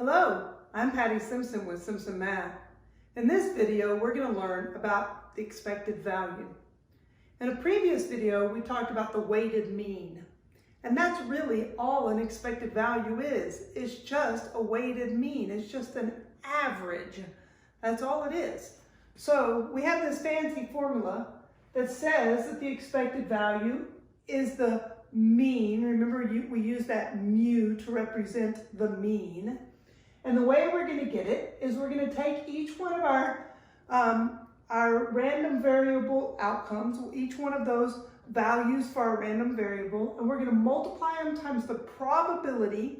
Hello, I'm Patty Simpson with Simpson Math. In this video, we're going to learn about the expected value. In a previous video, we talked about the weighted mean. And that's really all an expected value is. It's just a weighted mean. It's just an average. That's all it is. So we have this fancy formula that says that the expected value is the mean. Remember, we use that mu to represent the mean. And the way we're going to get it is we're going to take each one of our random variable outcomes, each one of those values for our random variable, and we're going to multiply them times the probability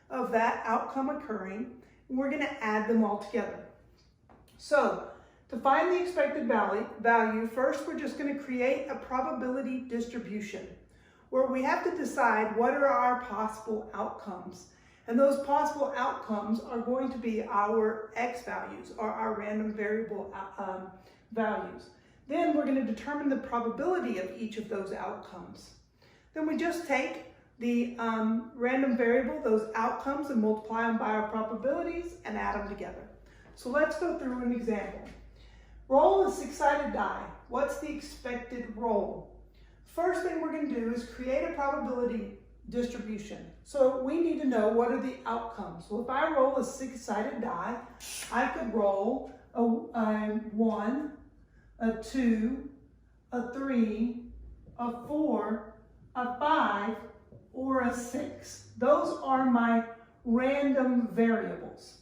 of that outcome occurring, and we're going to add them all together. So to find the expected value, first we're just going to create a probability distribution where we have to decide what are our possible outcomes. And those possible outcomes are going to be our x values, or our random variable values. Then we're going to determine the probability of each of those outcomes. Then we just take the random variable, those outcomes, and multiply them by our probabilities and add them together. So let's go through an example. Roll a six-sided die. What's the expected roll? First thing we're going to do is create a probability distribution. So we need to know what are the outcomes. Well, if I roll a six-sided die, I could roll a 1, a 2, a 3, a 4, a 5, or a 6. Those are my random variables.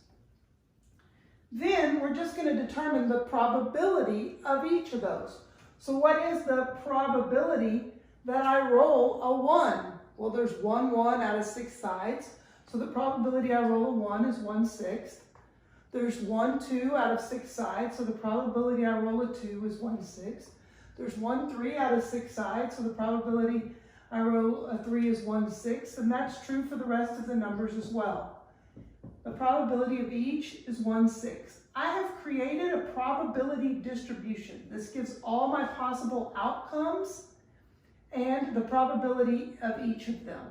Then we're just going to determine the probability of each of those. So what is the probability that I roll a 1? Well, there's 1 out of 6 sides. So the probability I roll a 1 is 1/6. There's 1 2 out of 6 sides. So the probability I roll a 2 is 1/6. There's 1 3 out of 6 sides. So the probability I roll a 3 is 1/6. And that's true for the rest of the numbers as well. The probability of each is 1/6. I have created a probability distribution. This gives all my possible outcomes and the probability of each of them.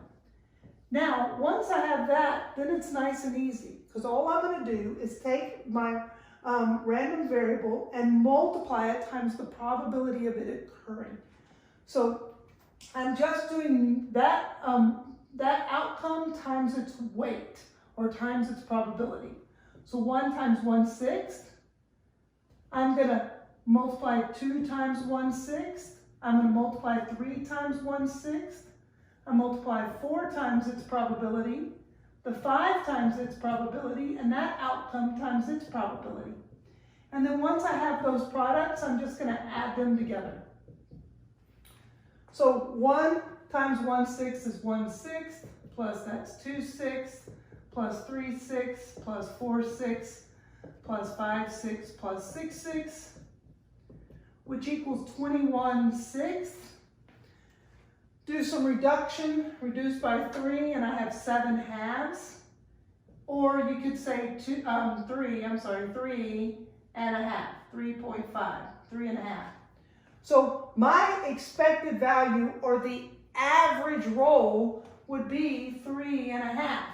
Now, once I have that, then it's nice and easy, because all I'm going to do is take my random variable and multiply it times the probability of it occurring. So I'm just doing that, that outcome times its weight, or times its probability. So 1 times 1/6, I'm going to multiply 2 times 1/6. I'm going to multiply 3 times 1/6. I multiply 4 times its probability, the 5 times its probability, and that outcome times its probability. And then once I have those products, I'm just going to add them together. So 1 times 1/6 is 1/6, plus that's 2/6, plus 3/6, plus 4/6, plus 5/6, plus 6/6. Which equals 21/6. Do some reduction, reduce by 3, and I have 7/2. Or you could say 3.5, 3.5, 3.5. So my expected value, or the average roll, would be 3.5.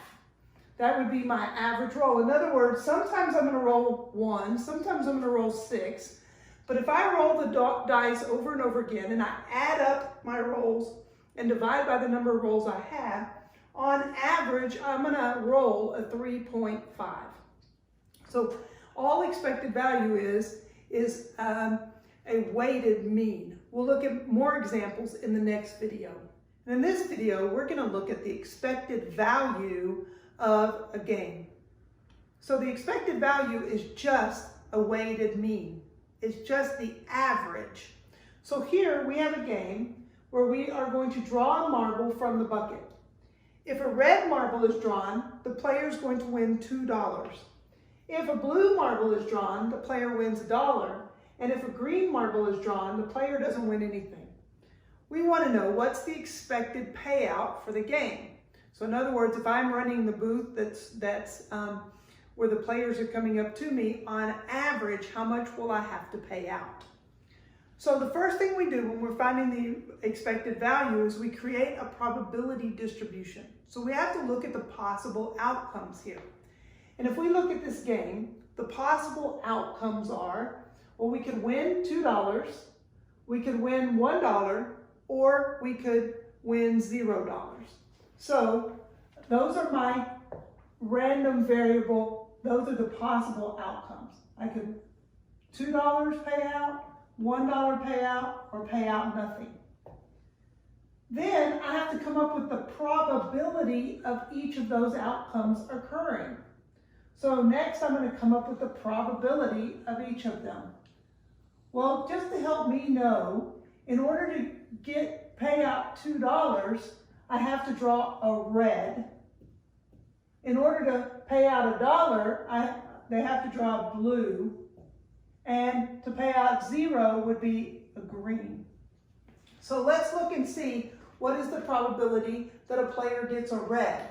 That would be my average roll. In other words, sometimes I'm going to roll 1, sometimes I'm going to roll 6. But if I roll the dice over and over again and I add up my rolls and divide by the number of rolls I have, on average, I'm going to roll a 3.5. So all expected value is a weighted mean. We'll look at more examples in the next video. And in this video, we're going to look at the expected value of a game. So the expected value is just a weighted mean. It's just the average. So here we have a game where we are going to draw a marble from the bucket. If a red marble is drawn, the player is going to win $2. If a blue marble is drawn, the player wins $1. And if a green marble is drawn, the player doesn't win anything. We want to know what's the expected payout for the game. So in other words, if I'm running the booth that's where the players are coming up to me, on average, how much will I have to pay out? So the first thing we do when we're finding the expected value is we create a probability distribution. So we have to look at the possible outcomes here. And if we look at this game, the possible outcomes are, well, we could win $2, we could win $1, or we could win $0. So those are my random variable, those are the possible outcomes. I could $2 payout, $1 payout, or pay out nothing. Then I have to come up with the probability of each of those outcomes occurring. So next I'm going to come up with the probability of each of them. Well, just to help me know, in order to pay out $2, I have to draw a red. In order to pay out $1, they have to draw a blue. And to pay out 0 would be a green. So let's look and see what is the probability that a player gets a red.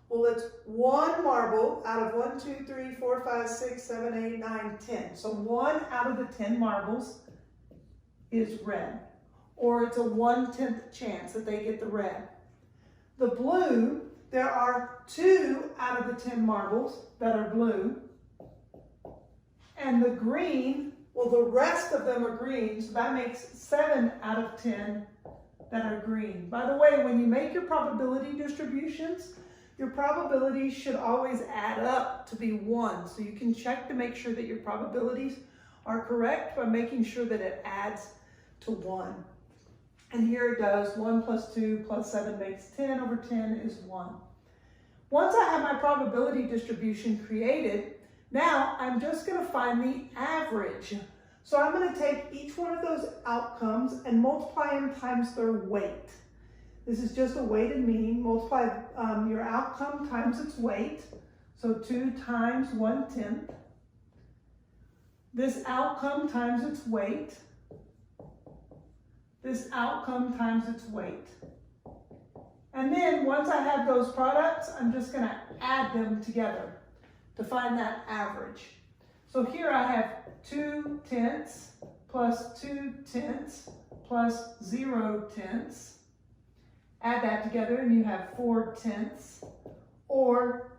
Well, it's 1 marble out of 1, 2, 3, 4, 5, 6, 7, 8, 9, 10. So 1 out of the 10 marbles is red. Or it's a 1/10 chance that they get the red. The blue, there are 2 out of the 10 marbles that are blue. And the green, well, the rest of them are green, so that makes 7 out of 10 that are green. By the way, when you make your probability distributions, your probabilities should always add up to be 1. So you can check to make sure that your probabilities are correct by making sure that it adds to 1. And here it does, 1 plus 2 plus 7 makes 10 over 10 is 1. Once I have my probability distribution created, now I'm just going to find the average. So I'm going to take each one of those outcomes and multiply them times their weight. This is just a weighted mean. Multiply your outcome times its weight. So 2 times 1/10. This outcome times its weight. This outcome times its weight. And then once I have those products, I'm just going to add them together to find that average. So here I have 2/10 plus 2/10 plus 0/10. Add that together and you have 4/10 or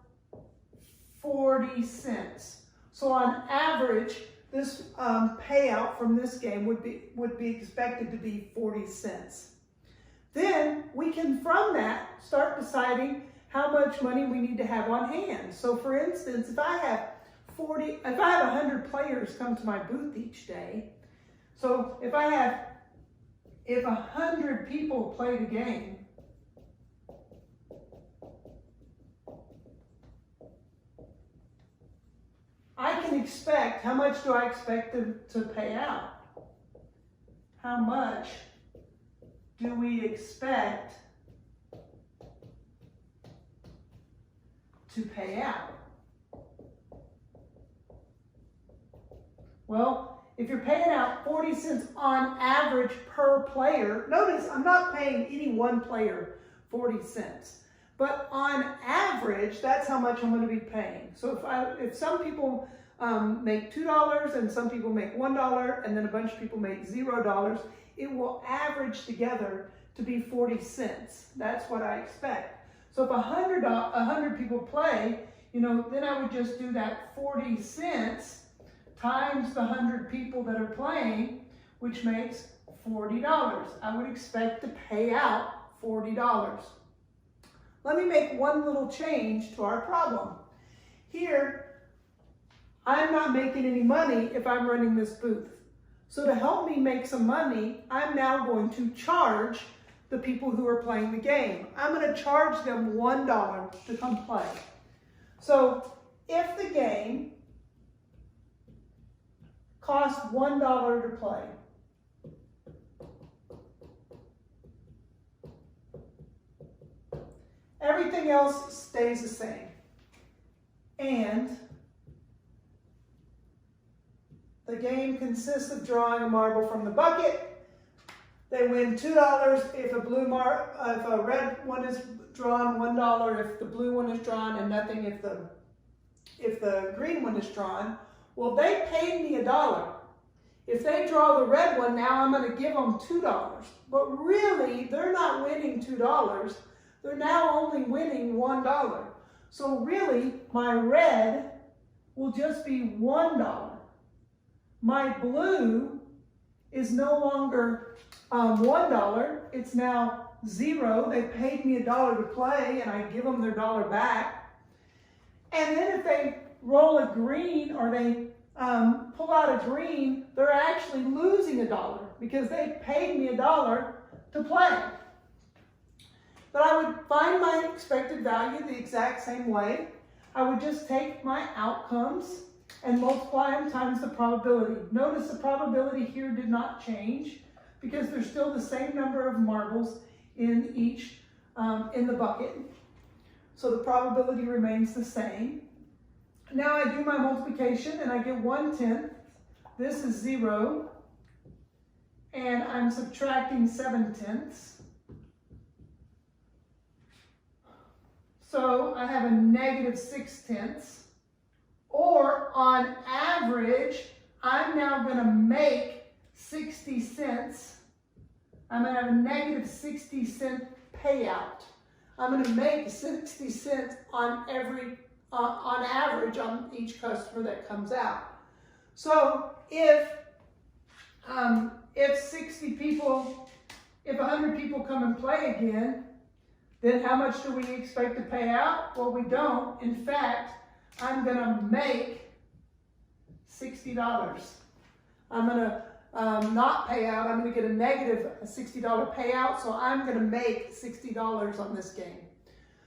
40 cents. So on average, this payout from this game would be expected to be 40 cents. Then we can, from that, start deciding how much money we need to have on hand. So for instance, if I have 100 players come to my booth each day, so if 100 people play the game, I can expect, how much do I expect to pay out? How much do we expect to pay out? Well, if you're paying out 40 cents on average per player, notice I'm not paying any one player 40 cents. But on average, that's how much I'm going to be paying. So if some people make $2 and some people make $1 and then a bunch of people make $0, it will average together to be 40 cents. That's what I expect. So if 100 people play, then I would just do that 40 cents times the 100 people that are playing, which makes $40. I would expect to pay out $40. Let me make one little change to our problem. Here, I'm not making any money if I'm running this booth. So to help me make some money, I'm now going to charge the people who are playing the game. I'm going to charge them $1 to come play. So if the game costs $1 to play, everything else stays the same. And the game consists of drawing a marble from the bucket. They win $2 if a red one is drawn, $1 if the blue one is drawn, and nothing if the green one is drawn. Well, they paid me $1. If they draw the red one, now I'm going to give them $2. But really, they're not winning $2. They're now only winning $1. So really, my red will just be $1. My blue is no longer $1. It's now 0. They paid me $1 to play, and I give them their $1 back. And then if they roll a green or they pull out a green, they're actually losing $1 because they paid me $1 to play. But I would find my expected value the exact same way. I would just take my outcomes and multiply them times the probability. Notice the probability here did not change because there's still the same number of marbles in each, in the bucket. So the probability remains the same. Now I do my multiplication and I get 1/10. This is 0. And I'm subtracting 7/10. So I have a -6/10. Or on average, I'm now going to make 60 cents. I'm going to have a -60-cent payout. I'm going to make 60 cents on average on each customer that comes out. So if 60 people, if 100 people come and play again, then how much do we expect to pay out? Well, we don't. In fact, I'm going to make $60. I'm going to not pay out. I'm going to get a negative $60 payout, so I'm going to make $60 on this game.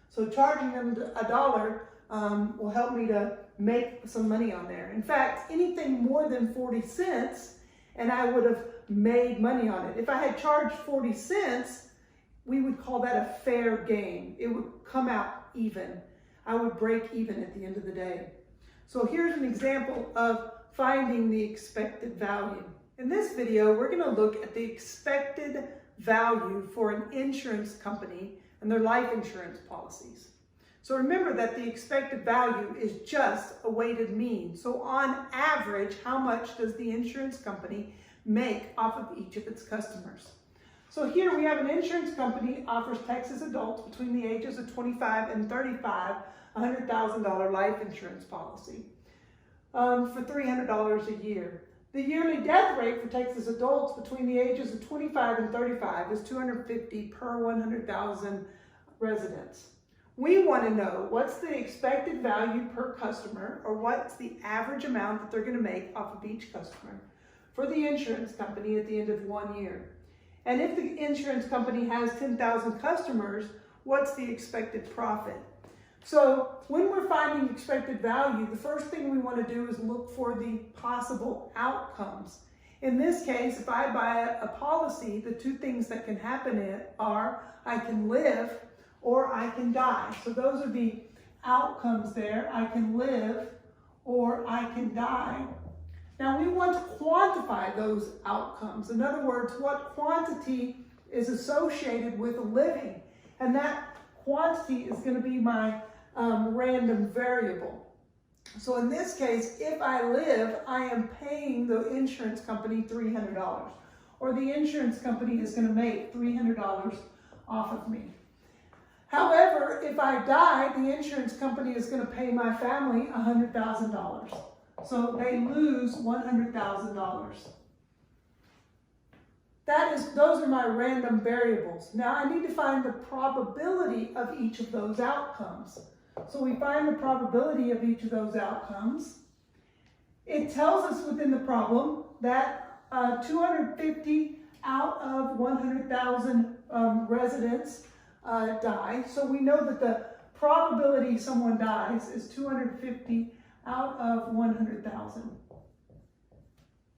So charging them $1 will help me to make some money on there. In fact, anything more than 40 cents, and I would have made money on it. If I had charged 40 cents, we would call that a fair game. It would come out even. I would break even at the end of the day. So here's an example of finding the expected value. In this video, we're going to look at the expected value for an insurance company and their life insurance policies. So remember that the expected value is just a weighted mean. So on average, how much does the insurance company make off of each of its customers? So here we have an insurance company offers Texas adults between the ages of 25 and 35 a $100,000 life insurance policy for $300 a year. The yearly death rate for Texas adults between the ages of 25 and 35 is $250 per 100,000 residents. We want to know what's the expected value per customer, or what's the average amount that they're going to make off of each customer for the insurance company at the end of 1 year. And if the insurance company has 10,000 customers, what's the expected profit? So when we're finding expected value, the first thing we want to do is look for the possible outcomes. In this case, if I buy a policy, the two things that can happen are I can live or I can die. So those are the outcomes there. I can live or I can die. Now we want to quantify those outcomes. In other words, what quantity is associated with living? And that quantity is going to be my random variable. So in this case, if I live, I am paying the insurance company $300. Or the insurance company is going to make $300 off of me. However, if I die, the insurance company is going to pay my family $100,000. So they lose $100,000. Those are my random variables. Now I need to find the probability of each of those outcomes. So we find the probability of each of those outcomes. It tells us within the problem that 250 out of 100,000 residents die. So we know that the probability someone dies is 250 out of 100,000.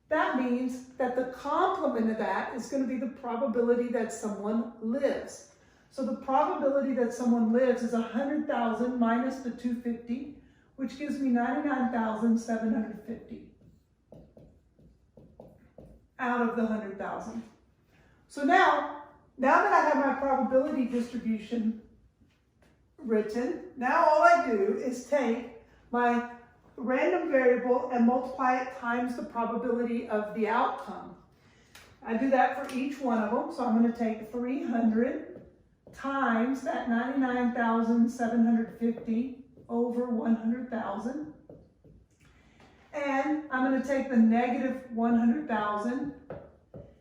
That means that the complement of that is going to be the probability that someone lives. So the probability that someone lives is 100,000 minus the 250, which gives me 99,750 out of the 100,000. So now that I have my probability distribution written, now all I do is take my random variable and multiply it times the probability of the outcome. I do that for each one of them. So I'm going to take 300 times that 99,750 over 100,000. And I'm going to take the negative 100,000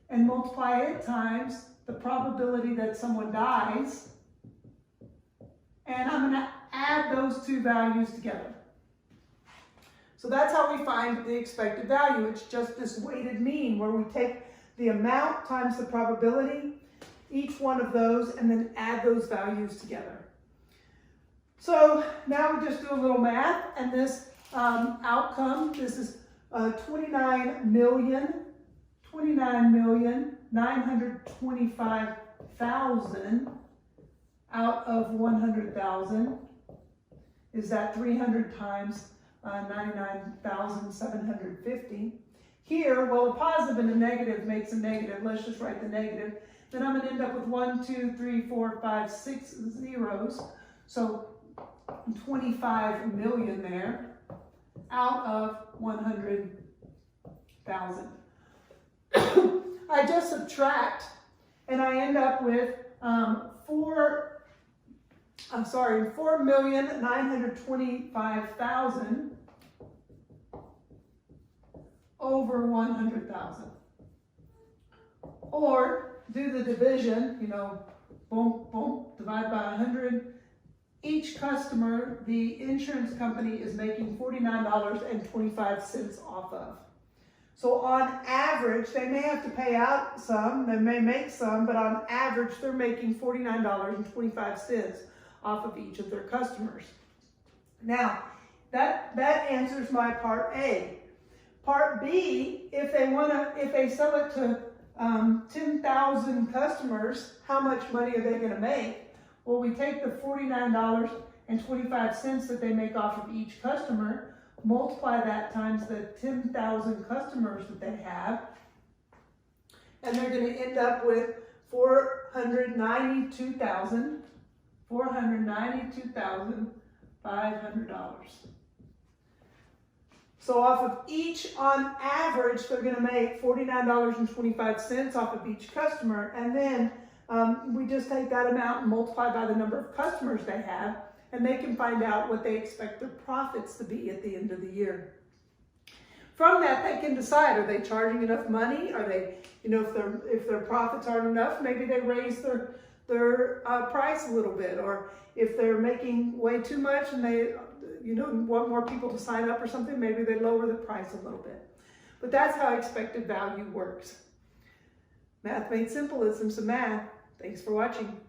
and multiply it times the probability that someone dies. And I'm going to add those two values together. So that's how we find the expected value. It's just this weighted mean where we take the amount times the probability, each one of those, and then add those values together. So now we just do a little math, and this outcome, this is 29,925,000 out of 100,000. Is that 300 times 99,750? Here, well, a positive and a negative makes a negative. Let's just write the negative. Then I'm going to end up with 1, 2, 3, 4, 5, 6 zeros. So 25 million there out of 100,000. I just subtract and I end up with 4,925,000 over 100,000. Or do the division, boom, boom, divide by 100. Each customer, the insurance company is making $49.25 off of. So on average, they may have to pay out some, they may make some, but on average, they're making $49.25 off of each of their customers. Now, that answers my part A. Part B, if they sell it to 10,000 customers, how much money are they going to make? Well, we take the $49.25 that they make off of each customer, multiply that times the 10,000 customers that they have, and they're going to end up with $492,500. So off of each, on average, they're going to make $49.25 off of each customer, and then we just take that amount and multiply by the number of customers they have, and they can find out what they expect their profits to be at the end of the year. From that, they can decide, are they charging enough money? Are they, if their profits aren't enough, maybe they raise their price a little bit, or if they're making way too much and they want more people to sign up or something, maybe they lower the price a little bit. But that's how expected value works. Math Made Simple is some math. Thanks for watching.